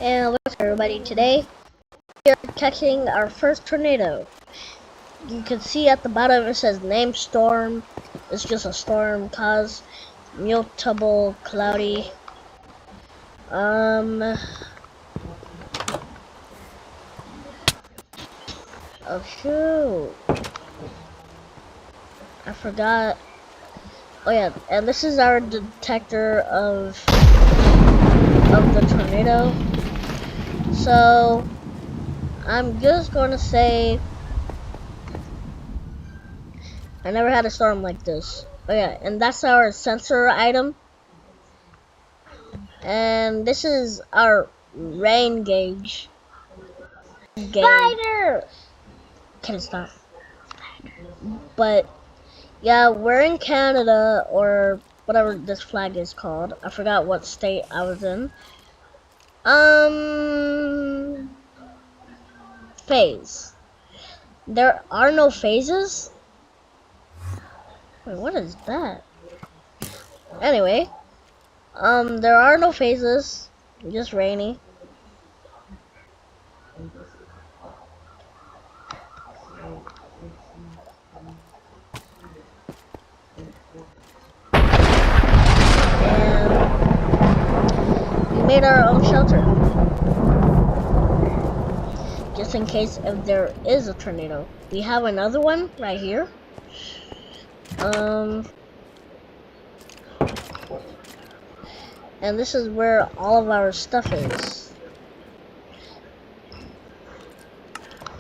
And what's up, everybody? Today we are catching our first tornado. You can see at the bottom it says name storm. It's just a storm caused mutable cloudy. Oh shoot, I forgot. Oh yeah, and this is our detector of the tornado. So I'm just gonna say I never had a storm like this. Oh yeah, and that's our sensor item. And this is our rain gauge. Spider! Can it stop? But yeah, we're in Canada, or whatever this flag is called. I forgot what state I was in. Phase. There are no phases? Wait, what is that? Anyway, there are no phases. Just rainy. And we made our own shelter. Just in case if there is a tornado. We have another one right here. And this is where all of our stuff is.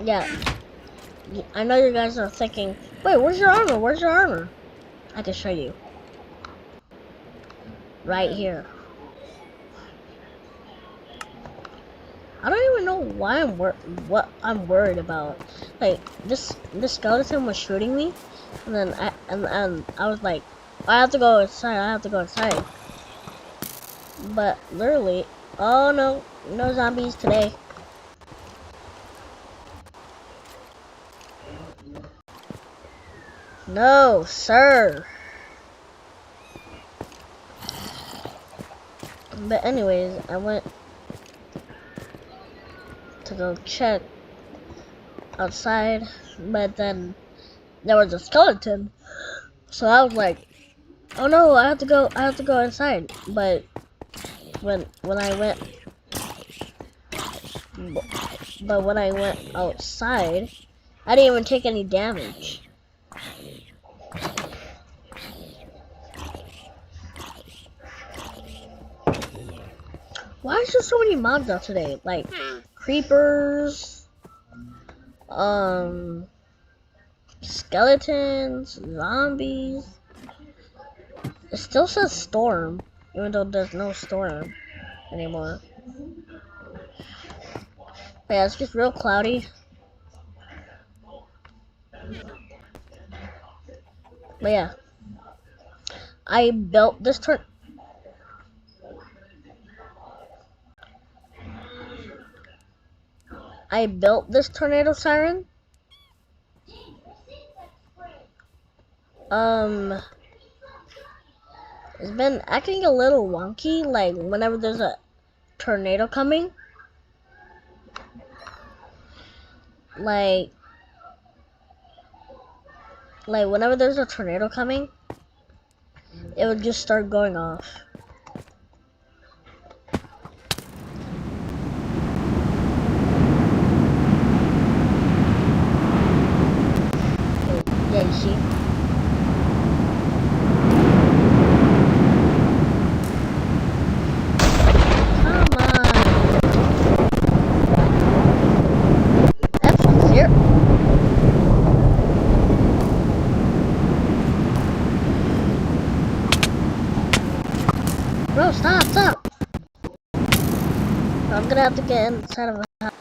Yeah, I know you guys are thinking, wait, where's your armor? Where's your armor? I can show you. Right here. I don't even know why what I'm worried about. Like this skeleton was shooting me, and then I was like, I have to go inside. I have to go inside. But literally, oh no, no zombies today. No, sir. But anyways, I went to go check outside, but then there was a skeleton. So I was like, oh no, I have to go inside. But when I went outside, I didn't even take any damage. Why is there so many mobs out today? Like creepers, skeletons, zombies. It still says storm, even though there's no storm anymore. But yeah, it's just real cloudy. But yeah, I built this tornado siren. It's been acting a little wonky, like whenever there's a tornado coming. Like whenever there's a tornado coming, it would just start going off. Yeah, you see? Come on. F0. Bro, stop. I'm gonna have to get inside of a house.